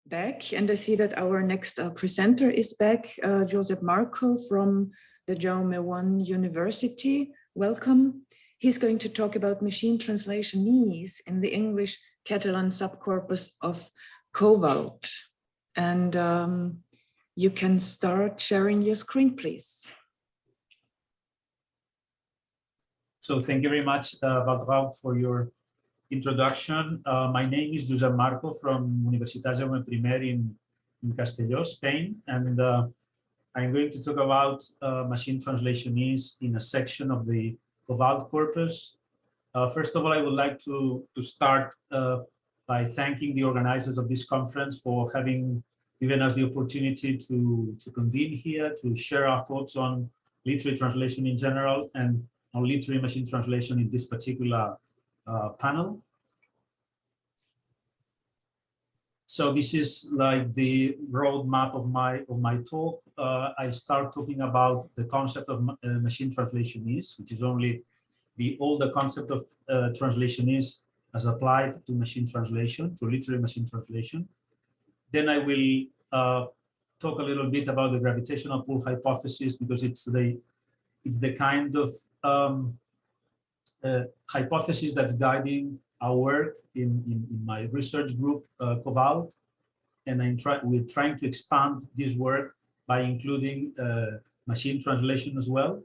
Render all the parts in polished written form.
back, and I see that our next presenter is back, Josep Marco from the Jaume I University. Welcome. He's going to talk about machine-translationese in the English-Catalan sub-corpus of COVALT. And you can start sharing your screen, please. So thank you very much, Valdraut, for your introduction. My name is Josep Marco from Universitat Jaume I in Castelló, Spain, and I'm going to talk about machine-translationese in a section of the COVALT corpus. First of all, I would like to start by thanking the organizers of this conference for having given us the opportunity to convene here, to share our thoughts on literary translation in general and on literary machine translation in this particular panel. So this is like the roadmap of my talk. I start talking about the concept of machine translationese, which is only the older concept of translationese as applied to machine translation, to literary machine translation. Then I will talk a little bit about the gravitational pull hypothesis, because it's the kind of hypothesis that's guiding our work in my research group, COVALT, and we're trying to expand this work by including machine translation as well.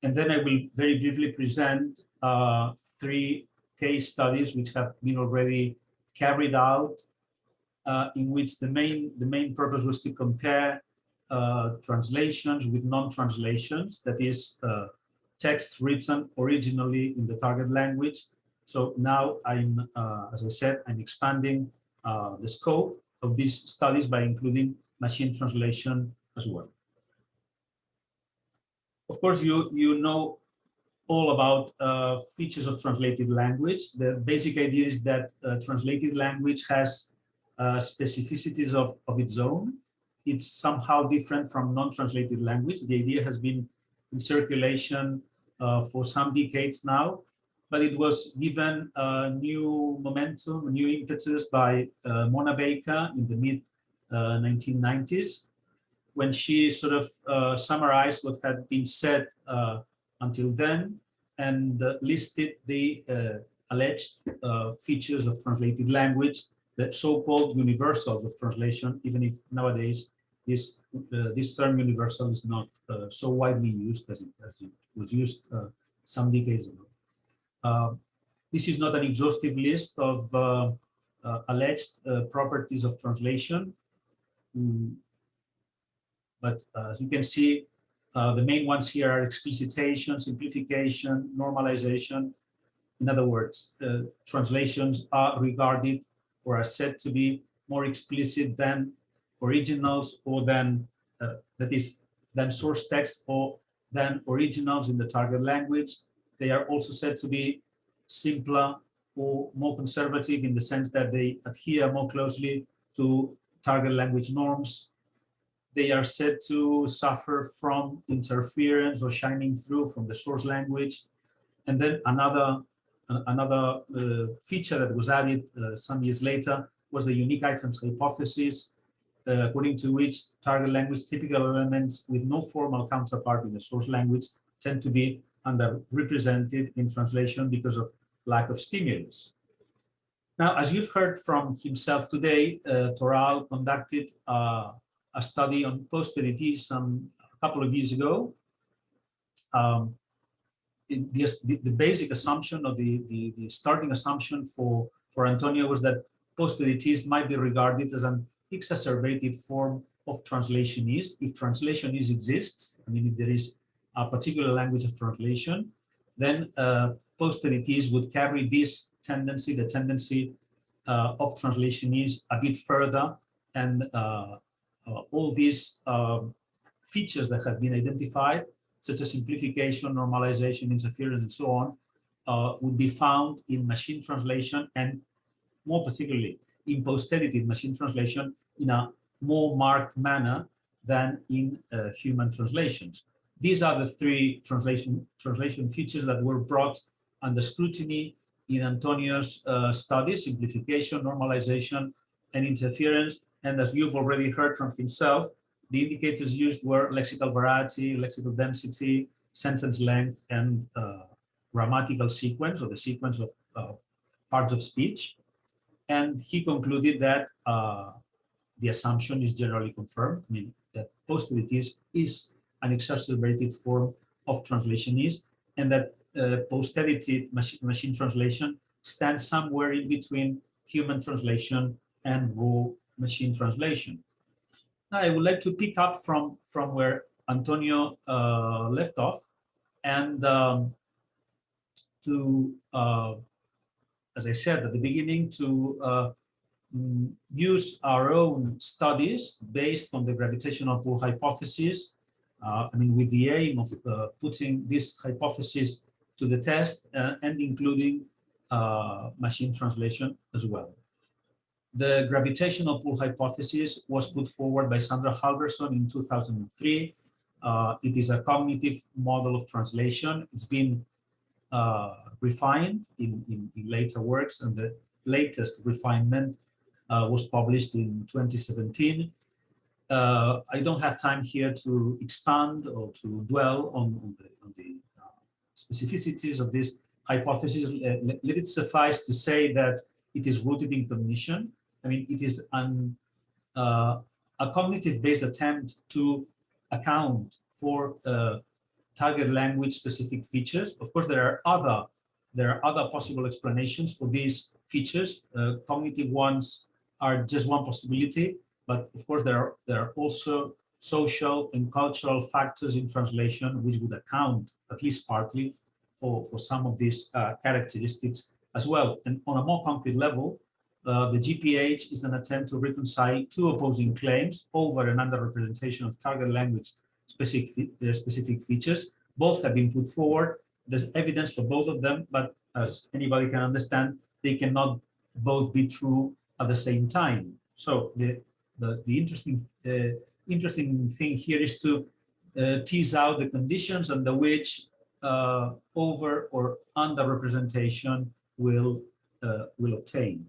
And then I will very briefly present 3 case studies which have been already carried out, in which the main purpose was to compare translations with non-translations, that is, texts written originally in the target language. So now I'm, as I said, I'm expanding the scope of these studies by including machine translation as well. Of course, you know all about features of translated language. The basic idea is that translated language has specificities of its own. It's somehow different from non-translated language. The idea has been in circulation for some decades now, but it was given new momentum, new impetus by Mona Baker in the mid-1990s, when she sort of summarized what had been said until then and listed the alleged features of translated language, the so-called universals of translation, even if nowadays this term universal is not so widely used as it was used some decades ago. This is not an exhaustive list of alleged properties of translation, but as you can see, the main ones here are explicitation, simplification, normalisation. In other words, translations are regarded or are said to be more explicit than originals, or than than source text, or than originals in the target language. They are also said to be simpler or more conservative in the sense that they adhere more closely to target language norms. They are said to suffer from interference or shining through from the source language. And then another feature that was added some years later was the unique items hypothesis, according to which target language typical elements with no formal counterpart in the source language tend to be underrepresented in translation because of lack of stimulus. Now, as you've heard from himself today, Toral conducted a study on post-editese a couple of years ago. The basic assumption, or the starting assumption for Antonio, was that post-editese might be regarded as an exacerbated form of translationese. If translationese exists, I mean, if there is a particular language of translation, then post-editese would carry this tendency, the tendency of translationese, a bit further, and all these features that have been identified, such as simplification, normalization, interference, and so on, would be found in machine translation, and more particularly in post-edited machine translation, in a more marked manner than in human translations. These are the 3 translation features that were brought under scrutiny in Antonio's study: simplification, normalization, and interference. And as you've already heard from himself, the indicators used were lexical variety, lexical density, sentence length, and grammatical sequence, or the sequence of parts of speech. And he concluded that the assumption is generally confirmed, I mean, that post-editese is an exacerbated form of translationese, and that post-edited machine translation stands somewhere in between human translation and raw machine translation. Now, I would like to pick up from where Antonio left off, and to, as I said at the beginning, to use our own studies based on the gravitational pull hypothesis. I mean, with the aim of putting this hypothesis to the test and including machine translation as well. The gravitational pull hypothesis was put forward by Sandra Halverson in 2003. It is a cognitive model of translation. It's been refined in later works, and the latest refinement was published in 2017. I don't have time here to expand or to dwell on the specificities of this hypothesis. Let it suffice to say that it is rooted in cognition. I mean, it is a cognitive-based attempt to account for target language specific features. Of course, there are other possible explanations for these features. Cognitive ones are just one possibility, but of course there are also social and cultural factors in translation which would account, at least partly, for some of these characteristics as well. And on a more concrete level, the GPH is an attempt to reconcile two opposing claims over and underrepresentation of target language specific features. Both have been put forward. There's evidence for both of them, but as anybody can understand, they cannot both be true at the same time. So the interesting thing here is to tease out the conditions under which over or underrepresentation will obtain.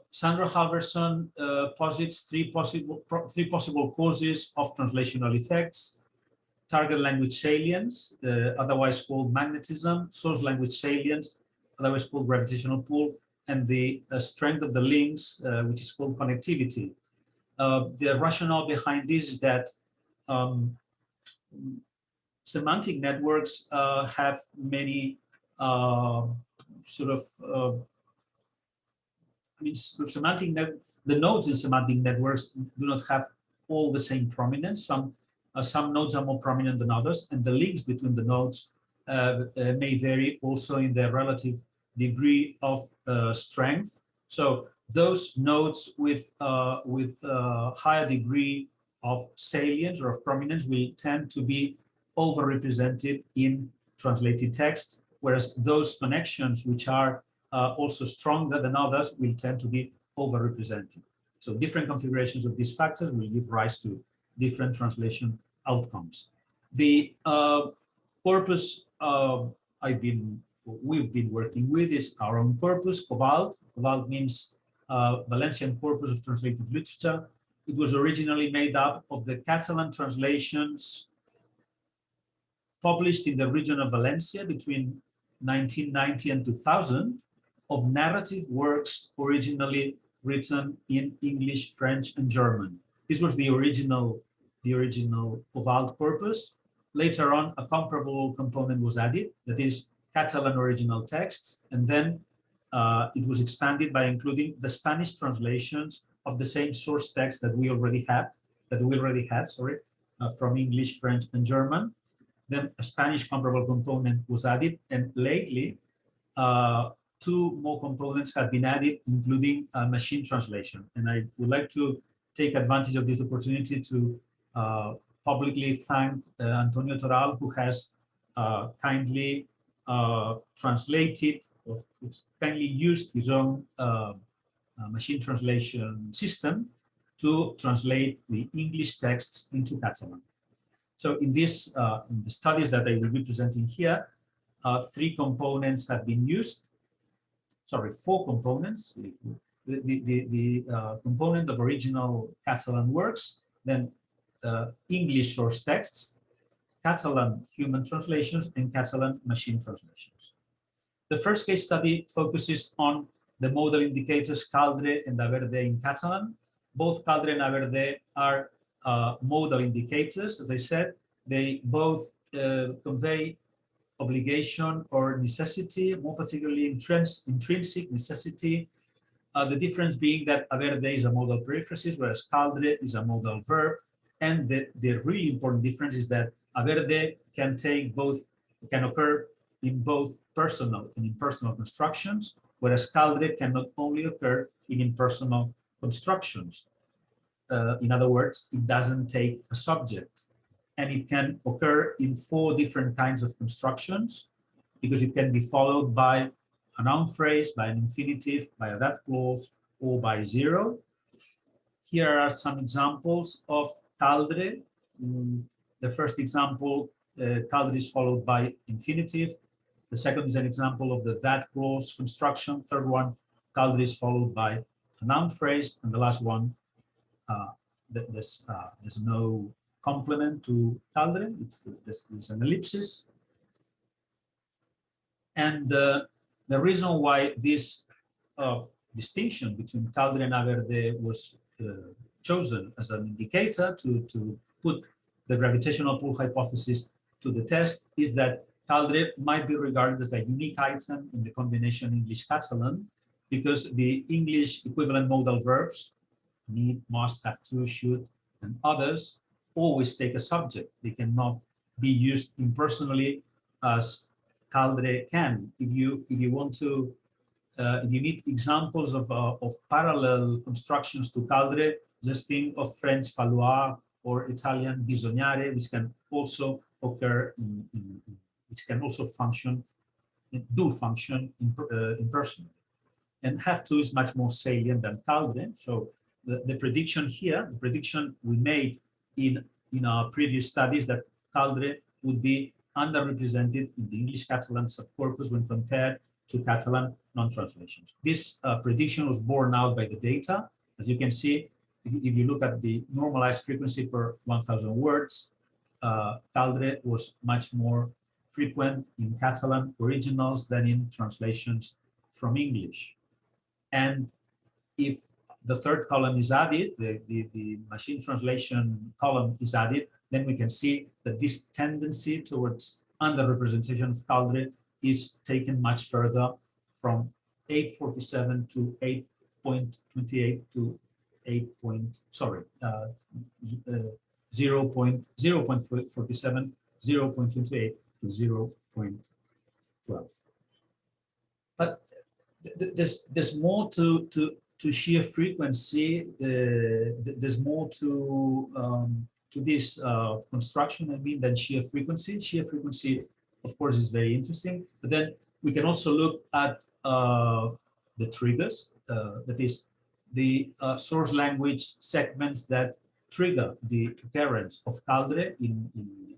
Sandra Halverson posits three possible causes of translational effects: target language salience, otherwise called magnetism; source language salience, otherwise called gravitational pull; and the strength of the links, which is called connectivity. The rationale behind this is that semantic networks have many the nodes in semantic networks do not have all the same prominence. Some nodes are more prominent than others, and the links between the nodes may vary also in their relative degree of strength. So those nodes with higher degree of salience or of prominence will tend to be overrepresented in translated text, whereas those connections which are also stronger than others will tend to be overrepresented. So different configurations of these factors will give rise to different translation outcomes. The corpus we've been working with is our own corpus, COVALT. COVALT means Valencian Corpus of Translated Literature. It was originally made up of the Catalan translations published in the region of Valencia between 1990 and 2000 of narrative works originally written in English, French, and German. This was the original COVALT corpus. Later on, a comparable component was added, that is Catalan original texts, and then it was expanded by including the Spanish translations of the same source text that we already had, from English, French, and German. Then a Spanish comparable component was added, and lately, two more components have been added, including machine translation. And I would like to take advantage of this opportunity to publicly thank Antonio Toral, who has kindly translated, or kindly used his own machine translation system to translate the English texts into Catalan. So in this, in the studies that I will be presenting here, three components have been used. Sorry, four components. the component of original Catalan works, then English source texts, Catalan human translations, and Catalan machine translations. The first case study focuses on the modal indicators caldre and averde in Catalan. Both caldre and averde are modal indicators. As I said, they both convey obligation or necessity, more particularly intrinsic necessity. The difference being that averde is a modal periphrasis, whereas caldre is a modal verb. And the really important difference is that averde can occur in both personal and impersonal constructions, whereas caldre can not only occur in impersonal constructions. In other words, it doesn't take a subject, and it can occur in 4 different kinds of constructions, because it can be followed by a noun phrase, by an infinitive, by a that clause, or by 0. Here are some examples of caldre. The first example, caldre is followed by infinitive. The second is an example of the that clause construction. Third one, caldre is followed by a noun phrase. And the last one, there's no complement to caldre. It's an ellipsis. And the reason why this distinction between caldre and averde was chosen as an indicator to put the gravitational pull hypothesis to the test is that caldre might be regarded as a unique item in the combination English-Catalan, because the English equivalent modal verbs, need, must, have to, should, and others, always take a subject. They cannot be used impersonally as caldre can. If you want to, if you need examples of parallel constructions to caldre, just think of French falloir or Italian bisognare, which can also occur which can also function impersonally. And have to is much more salient than caldre. So the prediction here, the prediction we made in our previous studies, that caldre would be underrepresented in the English-Catalan sub-corpus when compared to Catalan non-translations. This prediction was borne out by the data. As you can see, if you look at the normalized frequency per 1,000 words, caldre was much more frequent in Catalan originals than in translations from English. And if the third column is added, the machine translation column is added, then we can see that this tendency towards underrepresentation of caldre is taken much further, from 847 to 8.28 to 0.47, 0.28 to 0.12. But there's more to sheer frequency. There's more to this construction, I mean, than sheer frequency. Sheer frequency, of course, is very interesting, but then we can also look at the triggers, that is, the source language segments that trigger the occurrence of caldre in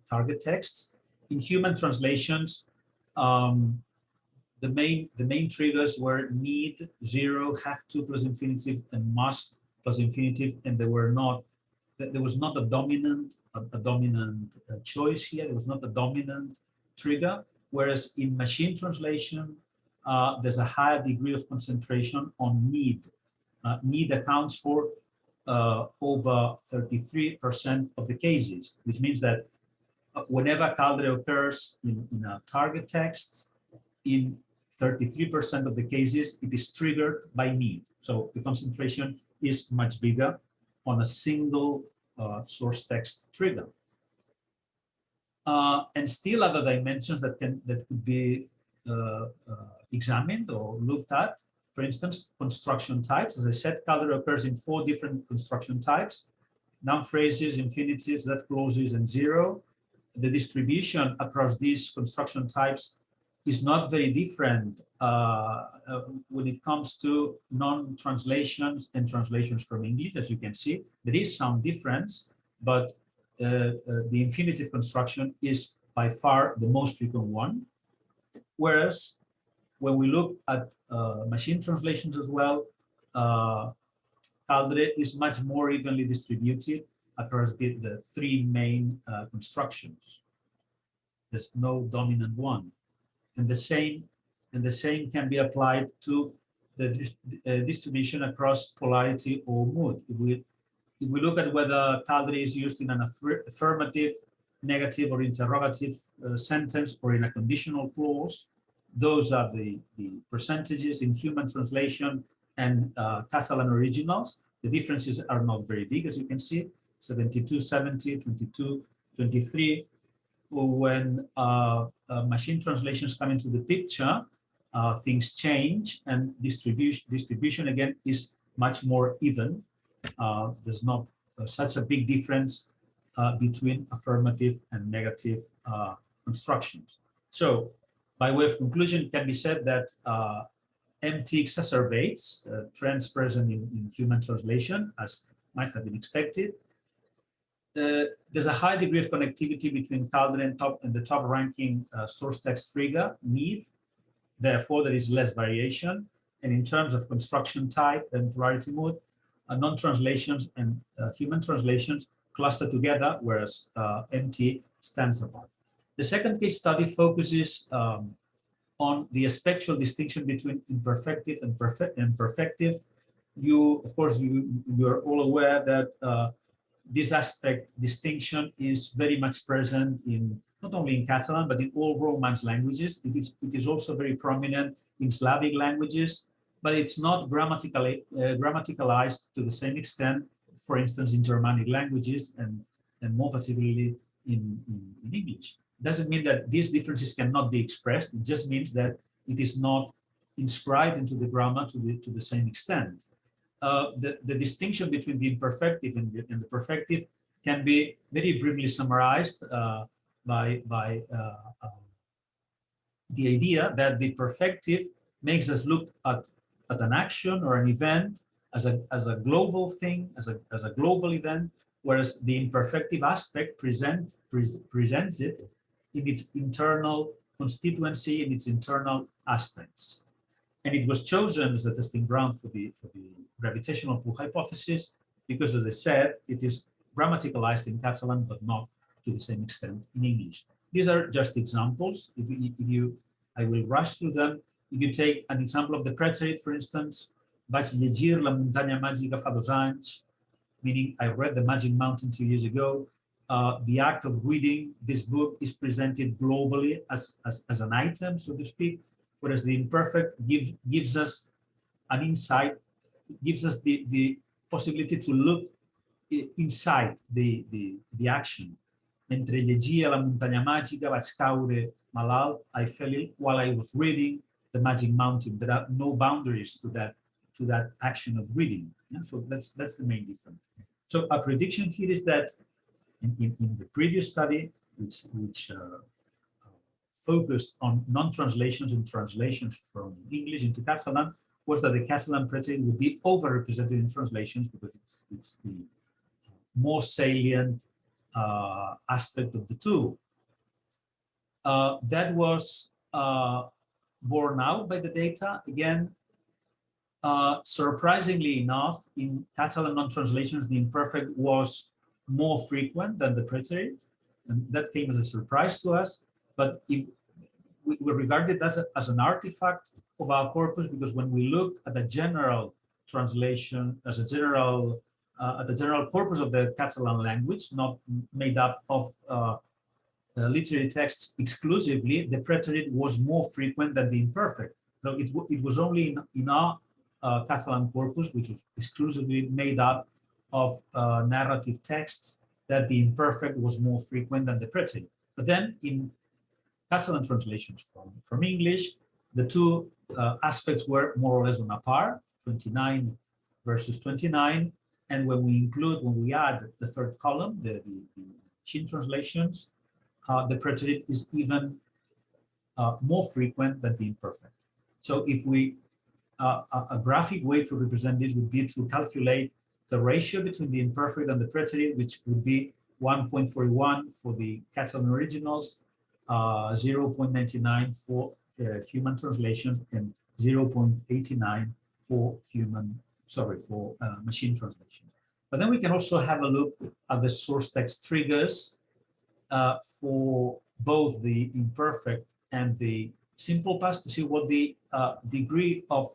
target texts. In human translations, the main triggers were need, 0, have to plus infinitive, and must plus infinitive, and there was not a dominant choice here. There was not a dominant trigger. Whereas in machine translation, there's a higher degree of concentration on need. Need accounts for over 33% of the cases, which means that whenever caldre occurs in a target text, in 33% of the cases, it is triggered by need. So the concentration is much bigger on a single source text trigger. And still other dimensions that could be examined or looked at. For instance, construction types. As I said, caldre occurs in 4 different construction types: noun phrases, infinitives, that clauses, and 0. The distribution across these construction types is not very different when it comes to non-translations and translations from English. As you can see, there is some difference, but the infinitive construction is by far the most frequent one. Whereas when we look at machine translations as well, caldre is much more evenly distributed across the three main constructions. There's no dominant one, and the same can be applied to the distribution across polarity or mood. If we look at whether caldre is used in an affirmative, negative, or interrogative sentence, or in a conditional clause, those are the percentages in human translation and Catalan originals. The differences are not very big, as you can see, 72, 70, 22, 23. When machine translations come into the picture, things change, and distribution again is much more even. There's not such a big difference between affirmative and negative constructions. So, by way of conclusion, it can be said that MT exacerbates trends present in human translation, as might have been expected. There's a high degree of connectivity between caldre and the top-ranking source text trigger, need. Therefore, there is less variation. And in terms of construction type and polarity mode, non-translations and human translations cluster together, whereas MT stands apart. The second case study focuses on the aspectual distinction between imperfective and perfective. Of course, you're all aware that this aspect distinction is very much present in not only in Catalan, but in all Romance languages. It is also very prominent in Slavic languages, but it's not grammaticalized to the same extent, for instance, in Germanic languages and more particularly in English. Doesn't mean that these differences cannot be expressed. It just means that it is not inscribed into the grammar to the same extent. The distinction between the imperfective and the perfective can be very briefly summarized by the idea that the perfective makes us look at an action or an event as a global thing, as a global event, whereas the imperfective aspect presents it in its internal constituency, in its internal aspects. And it was chosen as a testing ground for the gravitational pull hypothesis because, as I said, it is grammaticalized in Catalan, but not to the same extent in English. These are just examples. I will rush through them. If you take an example of the preterite, for instance, vaig llegir la muntanya màgica fa 2 anys, meaning I read the Magic Mountain 2 years ago. The act of reading this book is presented globally as an item, so to speak, whereas the imperfect gives us an insight, gives us the possibility to look inside the action. Mentre llegia la muntanya màgica vaig caure malalt, I fell ill while I was reading the Magic Mountain. There are no boundaries to that action of reading. Yeah? So that's the main difference. So a prediction here is that in the previous study, which focused on non-translations and translations from English into Catalan, was that the Catalan preterite would be overrepresented in translations because it's the more salient aspect of the two. That was borne out by the data. Again, surprisingly enough, in Catalan non-translations, the imperfect was more frequent than the preterite, and that came as a surprise to us. But if we regard it as an artifact of our corpus, because when we look at the general translation, as a general at the general corpus of the Catalan language, not made up of literary texts exclusively, the preterite was more frequent than the imperfect. So it was only in our Catalan corpus, which was exclusively made up of narrative texts, that the imperfect was more frequent than the preterite. But then in Catalan translations from English, the two aspects were more or less on a par, 29 versus 29. And when we add the third column, the machine translations, the preterite is even more frequent than the imperfect. So if we, a graphic way to represent this would be to calculate the ratio between the imperfect and the preterite, which would be 1.41 for the Catalan originals, 0.99 for human translations, and 0.89 for human machine translations. But then we can also have a look at the source text triggers for both the imperfect and the simple past to see what the degree of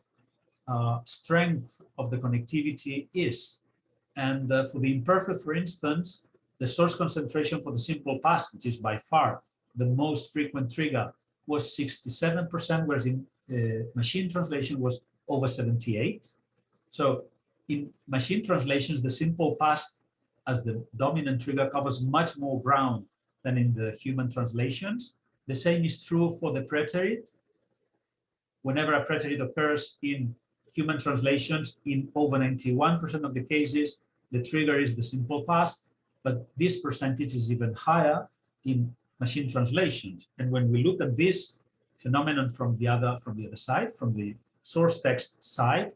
strength of the connectivity is. And for the imperfect, for instance, the source concentration for the simple past, which is by far the most frequent trigger, was 67%, whereas in machine translation was over 78. So in machine translations, the simple past as the dominant trigger covers much more ground than in the human translations. The same is true for the preterite. Whenever a preterite occurs in human translations, in over 91% of the cases, the trigger is the simple past, but this percentage is even higher in machine translations. And when we look at this phenomenon from the other side, from the source text side,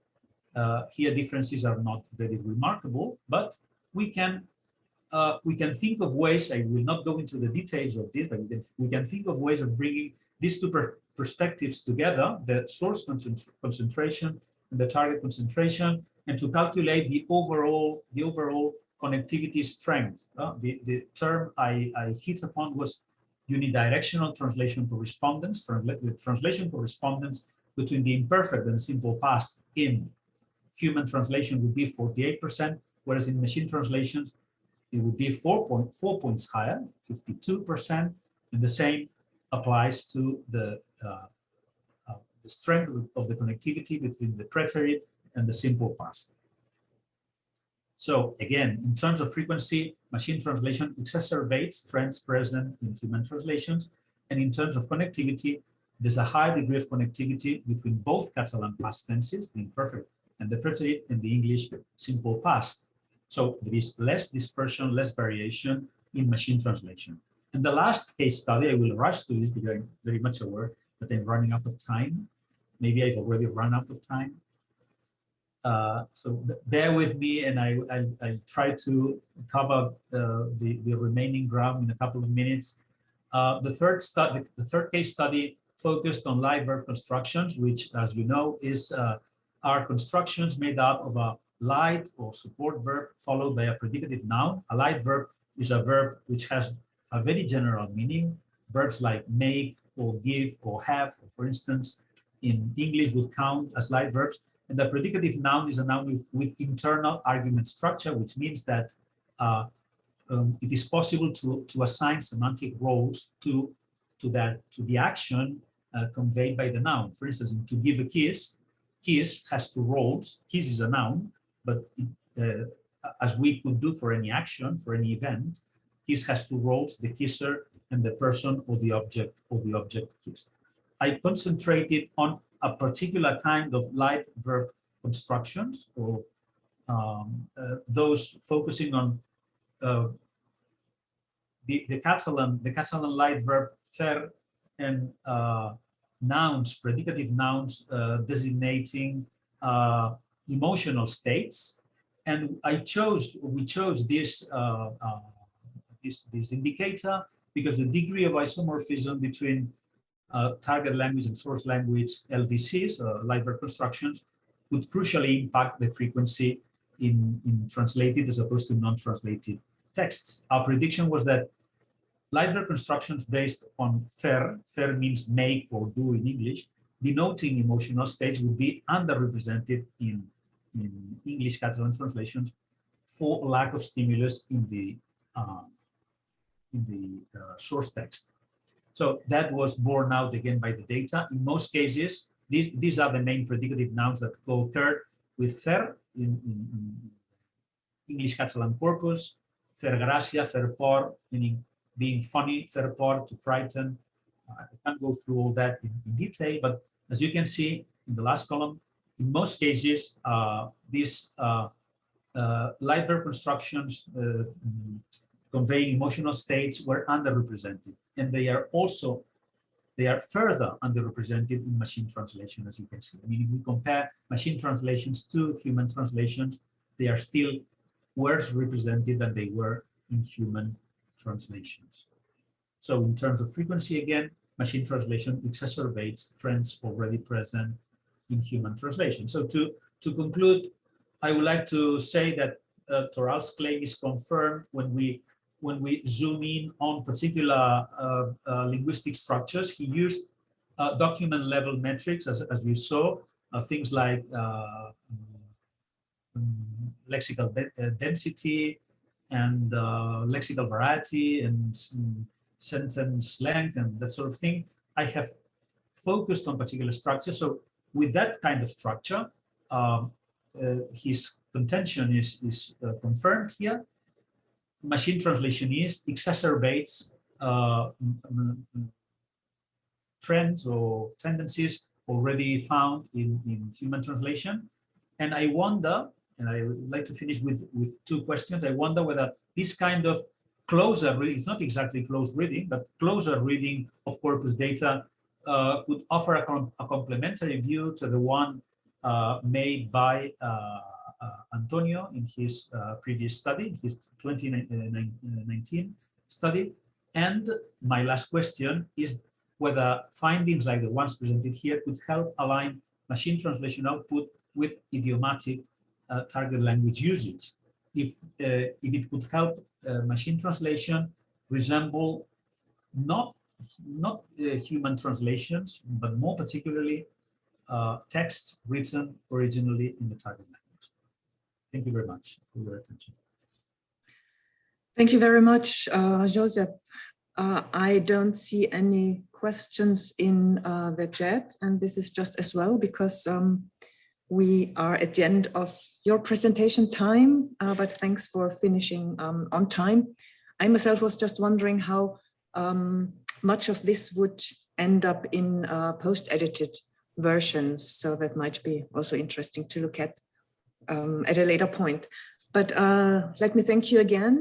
here differences are not very remarkable, but we can think of ways. I will not go into the details of this, but we can think of ways of bringing these two perspectives together: the source concentration and the target concentration, and to calculate the overall connectivity strength. The term I hit upon was unidirectional translation correspondence. The translation correspondence between the imperfect and simple past in human translation would be 48%, whereas in machine translations it would be 4 points higher, 52%, and the same applies to the strength of the connectivity between the preterite and the simple past. So again, in terms of frequency, machine translation exacerbates trends present in human translations, and in terms of connectivity, there's a high degree of connectivity between both Catalan past tenses, the imperfect and the preterite, and the English simple past. So there is less dispersion, less variation in machine translation. And the last case study, I will rush to this because I'm very much aware that I'm running out of time. Maybe I've already run out of time. So bear with me, and I'll try to cover the remaining ground in a couple of minutes. The third case study focused on live verb constructions, which, as you know, are constructions made up of a light or support verb followed by a predicative noun. A light verb is a verb which has a very general meaning. Verbs like make or give or have, for instance, in English would count as light verbs. And the predicative noun is a noun with internal argument structure, which means that it is possible to assign semantic roles to the action conveyed by the noun. For instance, to give a kiss, kiss has two roles. Kiss is a noun, but as we could do for any action, for any event, kiss has two roles: the kisser and the person or the object kissed. I concentrated on a particular kind of light verb constructions, or those focusing on the Catalan light verb fer and nouns, predicative nouns designating emotional states, and we chose this this indicator because the degree of isomorphism between target language and source language LVCs, light verb constructions, would crucially impact the frequency in translated as opposed to non-translated texts. Our prediction was that light verb constructions based on fer means make or do in English, denoting emotional states, would be underrepresented in English-Catalan translations for lack of stimulus in the source text. So that was borne out again by the data. In most cases, these are the main predicative nouns that co-occur with fer in English-Catalan corpus: fer gracia, fer por, meaning being funny, fer por, to frighten. I can't go through all that in detail, but as you can see in the last column, in most cases, these light verb constructions conveying emotional states were underrepresented, and they are further underrepresented in machine translation, as you can see. I mean, if we compare machine translations to human translations, they are still worse represented than they were in human translations. So in terms of frequency, again, machine translation exacerbates trends already present in human translation. So to conclude, I would like to say that Toral's claim is confirmed when we zoom in on particular linguistic structures. He used document level metrics, as you saw, things like lexical density and lexical variety and sentence length and that sort of thing. I have focused on particular structure. So with that kind of structure, his contention is confirmed here. Machine-translationese exacerbates trends or tendencies already found in human translation. And I wonder, and I would like to finish with two questions. I wonder whether this kind of closer reading, it's not exactly close reading, but closer reading of corpus data could offer a complementary view to the one made by Antonio in his previous study, his 2019 study. And my last question is whether findings like the ones presented here could help align machine translation output with idiomatic target language usage. If it could help machine translation resemble not human translations, but more particularly texts written originally in the target language. Thank you very much for your attention. Thank you very much, Josep. I don't see any questions in the chat, and this is just as well because we are at the end of your presentation time, but thanks for finishing on time. I myself was just wondering how much of this would end up in post-edited versions, so that might be also interesting to look at a later point. But let me thank you again.